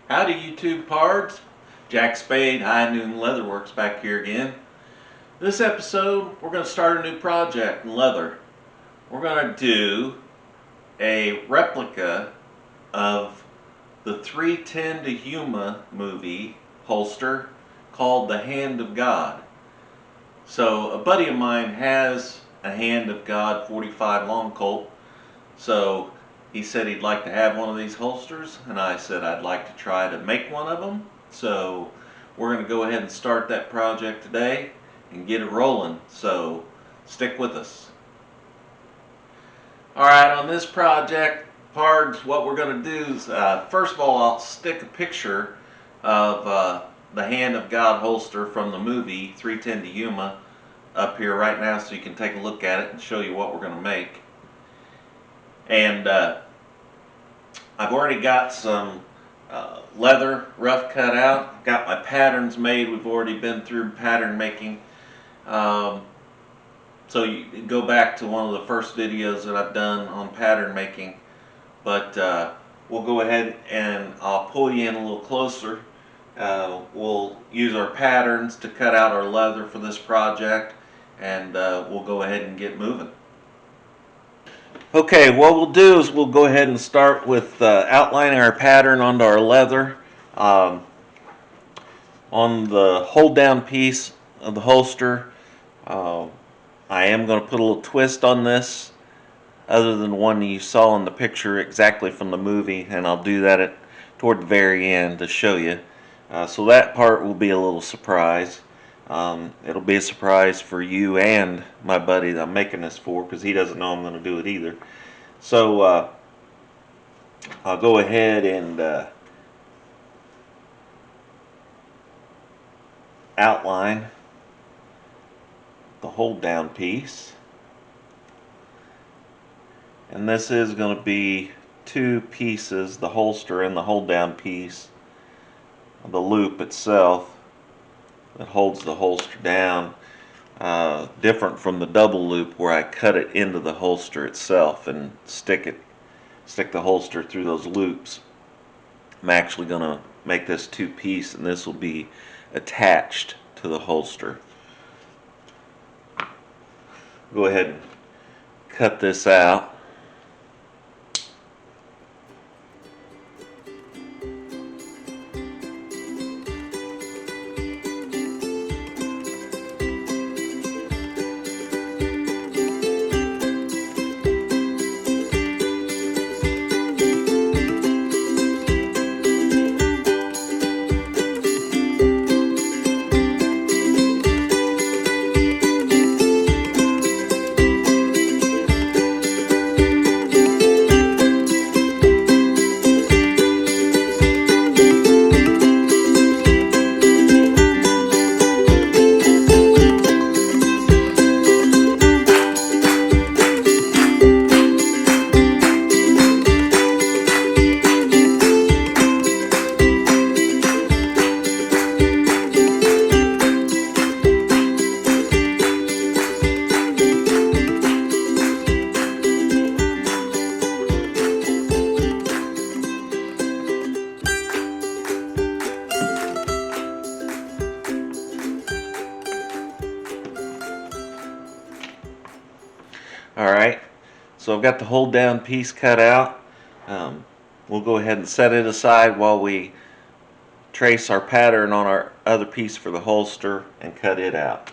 Howdy YouTube pards, Jack Spade, High Noon Leatherworks back here again. This episode we're going to start a new project in leather. We're going to do a replica of the 310 to Yuma movie holster called the Hand of God. So a buddy of mine has a Hand of God 45 long Colt, so he said he'd like to have one of these holsters, and I said I'd like to try to make one of them. So we're going to go ahead and start that project today and get it rolling, so stick with us. Alright, on this project, pards, what we're going to do is, first of all, I'll stick a picture of the Hand of God holster from the movie 310 to Yuma up here right now so you can take a look at it and show you what we're going to make. And I've already got some leather rough cut out, got my patterns made. We've already been through pattern making. So you go back to one of the first videos that I've done on pattern making. But we'll go ahead and I'll pull you in a little closer. We'll use our patterns to cut out our leather for this project, and we'll go ahead and get moving. Okay, what we'll do is we'll go ahead and start with outlining our pattern onto our leather. On the hold down piece of the holster, I am going to put a little twist on this other than the one you saw in the picture exactly from the movie, and I'll do that toward the very end to show you. So that part will be a little surprise. It'll be a surprise for you and my buddy that I'm making this for, because he doesn't know I'm going to do it either. So I'll go ahead and outline the hold down piece. And this is going to be two pieces, the holster and the hold down piece, the loop itself that holds the holster down, different from the double loop where I cut it into the holster itself and stick the holster through those loops. I'm actually going to make this two-piece, and this will be attached to the holster. Go ahead and cut this out. Alright, so I've got the hold down piece cut out. We'll go ahead and set it aside while we trace our pattern on our other piece for the holster and cut it out.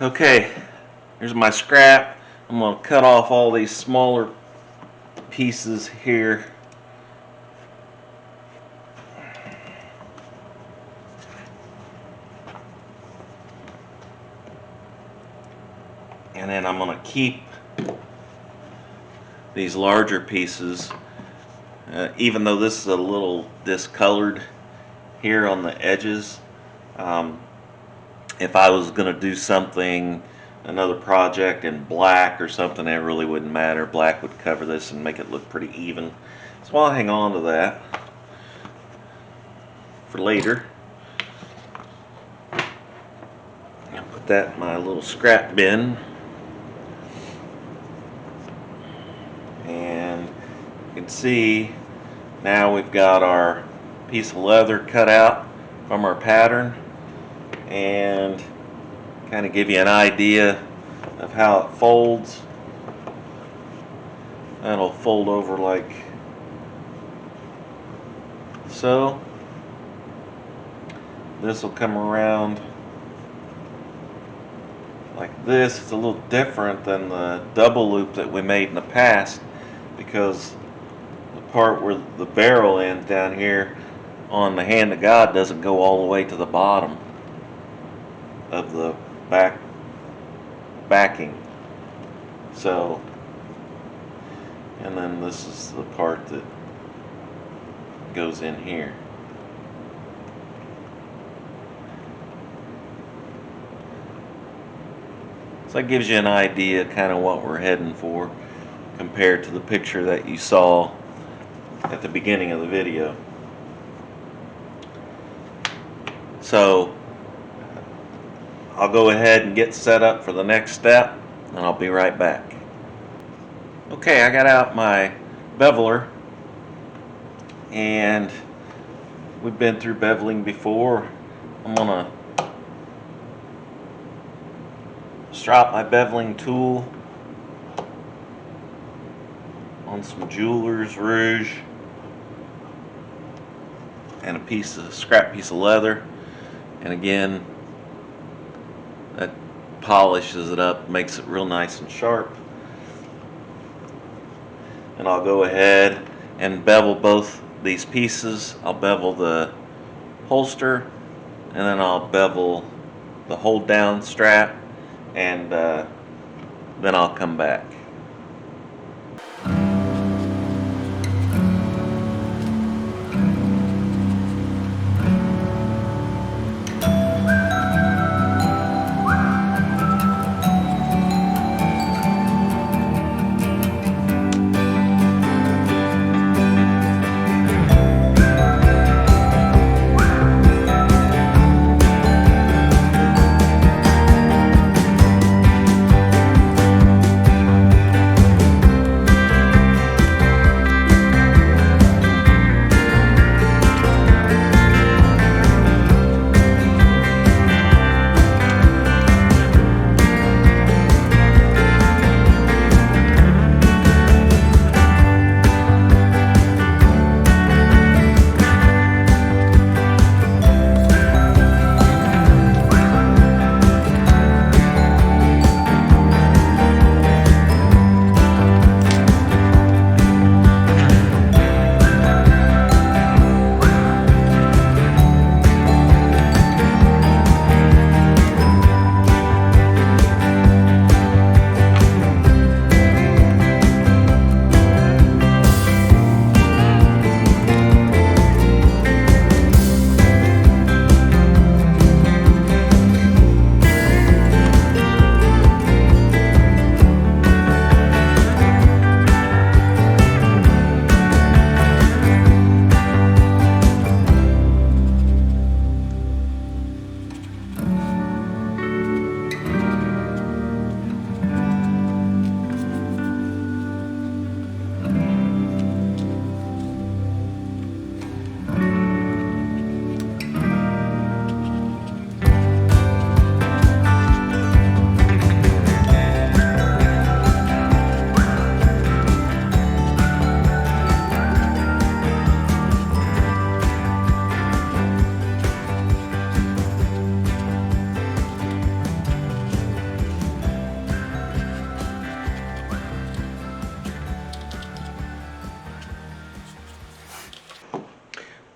Okay, here's my scrap. I'm going to cut off all these smaller pieces here. And then I'm going to keep these larger pieces, even though this is a little discolored here on the edges. If I was going to do something, another project in black or something, it really wouldn't matter. Black would cover this and make it look pretty even. So I'll hang on to that for later. I'll put that in my little scrap bin. And you can see now we've got our piece of leather cut out from our pattern, and kind of give you an idea of how it folds. That'll fold over like so. This will come around like this. It's a little different than the double loop that we made in the past, because the part where the barrel ends down here on the hand of God doesn't go all the way to the bottom of the backing. So, and then this is the part that goes in here. So that gives you an idea kind of what we're heading for compared to the picture that you saw at the beginning of the video. So I'll go ahead and get set up for the next step, and I'll be right back. Okay, I got out my beveler, and we've been through beveling before. I'm gonna strap my beveling tool on some jeweler's rouge and a scrap piece of leather, and again, that polishes it up, makes it real nice and sharp. And I'll go ahead and bevel both these pieces. I'll bevel the holster, and then I'll bevel the hold down strap, and then I'll come back.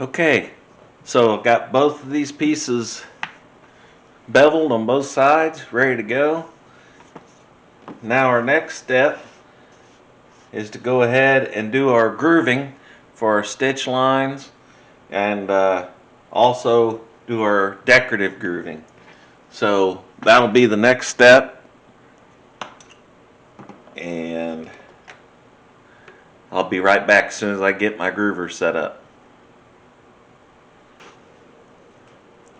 Okay, so I've got both of these pieces beveled on both sides, ready to go. Now our next step is to go ahead and do our grooving for our stitch lines, and also do our decorative grooving. So that'll be the next step, and I'll be right back as soon as I get my groover set up.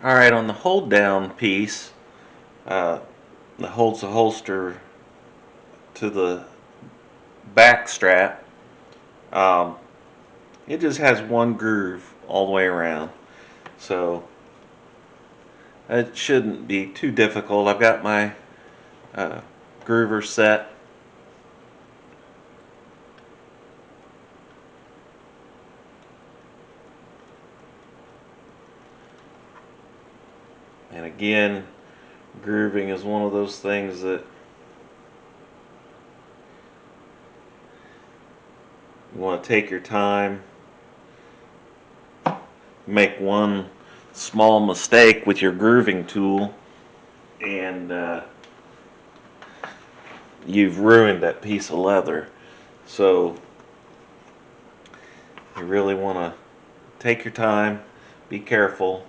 Alright, on the hold down piece that holds the holster to the back strap, it just has one groove all the way around, so it shouldn't be too difficult. I've got my groover set. And again, grooving is one of those things that you want to take your time. Make one small mistake with your grooving tool and you've ruined that piece of leather. So you really want to take your time, be careful.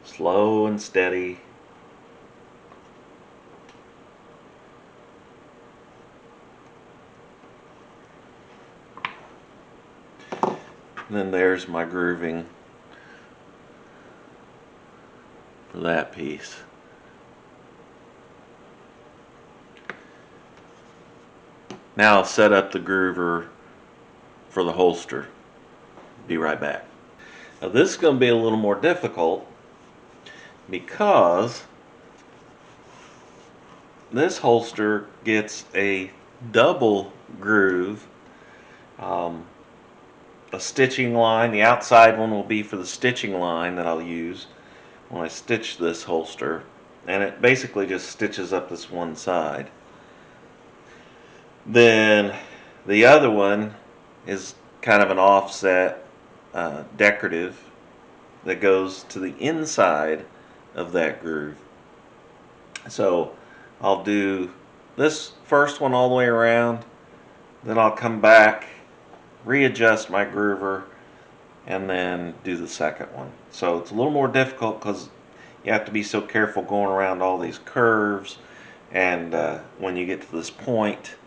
Slow and steady. And then there's my grooving for that piece. Now I'll set up the groover for the holster. Be right back. Now this is going to be a little more difficult because this holster gets a double groove, a stitching line. The outside one will be for the stitching line that I'll use when I stitch this holster, and it basically just stitches up this one side. Then the other one is kind of an offset decorative that goes to the inside of that groove. So I'll do this first one all the way around, then I'll come back, readjust my groover, and then do the second one. So it's a little more difficult because you have to be so careful going around all these curves and when you get to this point.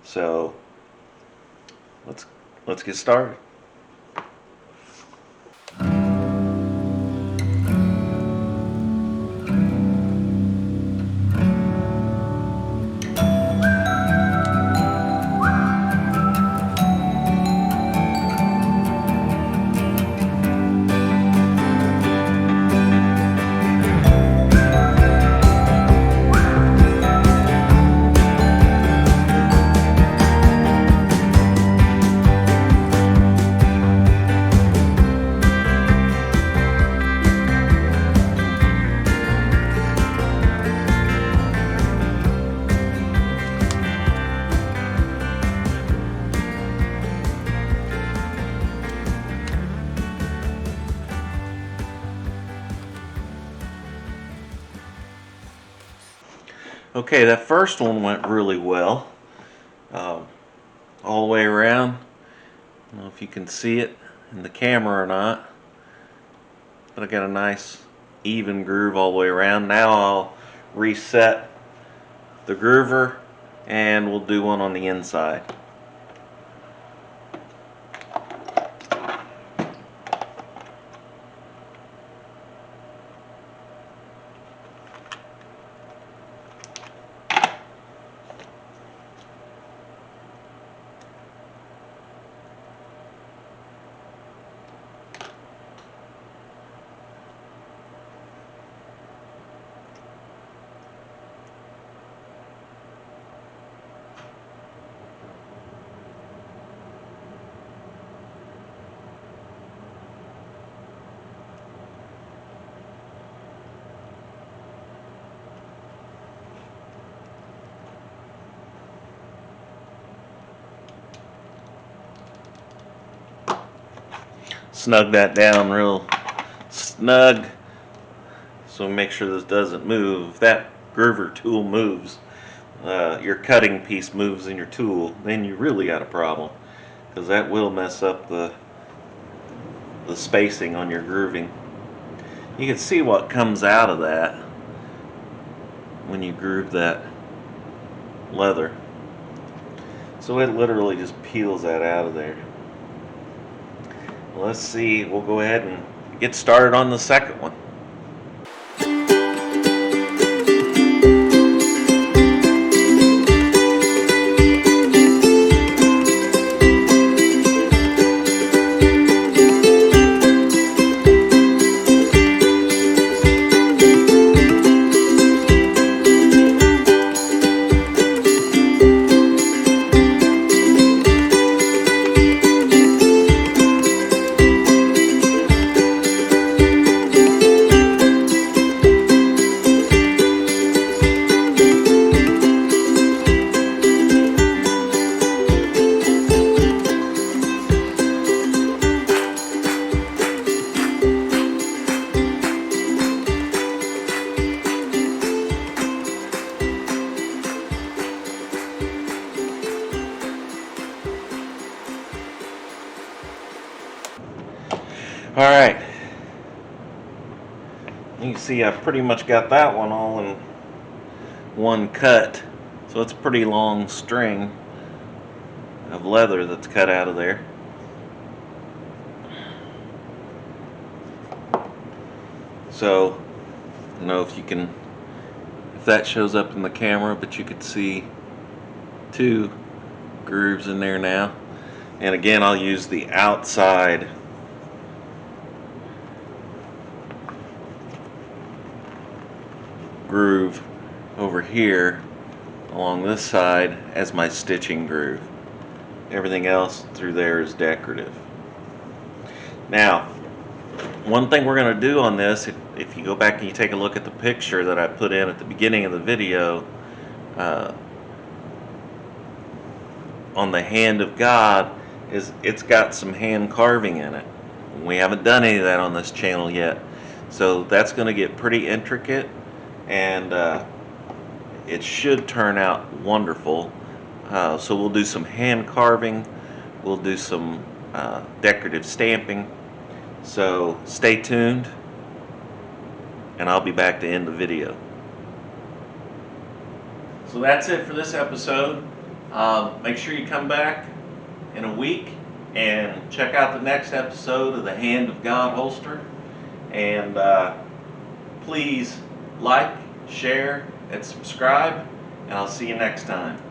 So let's get started. Okay, that first one went really well, all the way around. I don't know if you can see it in the camera or not, but I got a nice even groove all the way around. Now I'll reset the groover and we'll do one on the inside. snug that down real snug, so make sure this doesn't move. If that groover tool moves, your cutting piece moves in your tool, then you really got a problem, because that will mess up the spacing on your grooving. You can see what comes out of that when you groove that leather. So it literally just peels that out of there. Let's see, we'll go ahead and get started on the second one. Alright, you can see I've pretty much got that one all in one cut, so it's a pretty long string of leather that's cut out of there. So I don't know if that shows up in the camera, but you could see two grooves in there now. And again, I'll use the outside groove over here along this side as my stitching groove. Everything else through there is decorative. Now, one thing we're going to do on this, if you go back and you take a look at the picture that I put in at the beginning of the video, on the hand of God, is it's got some hand carving in it. We haven't done any of that on this channel yet, so that's going to get pretty intricate, and it should turn out wonderful. So we'll do some hand carving, we'll do some decorative stamping, so stay tuned, and I'll be back to end the video. So that's it for this episode. Make sure you come back in a week and check out the next episode of the Hand of God holster, and please like, share, and subscribe, and I'll see you next time.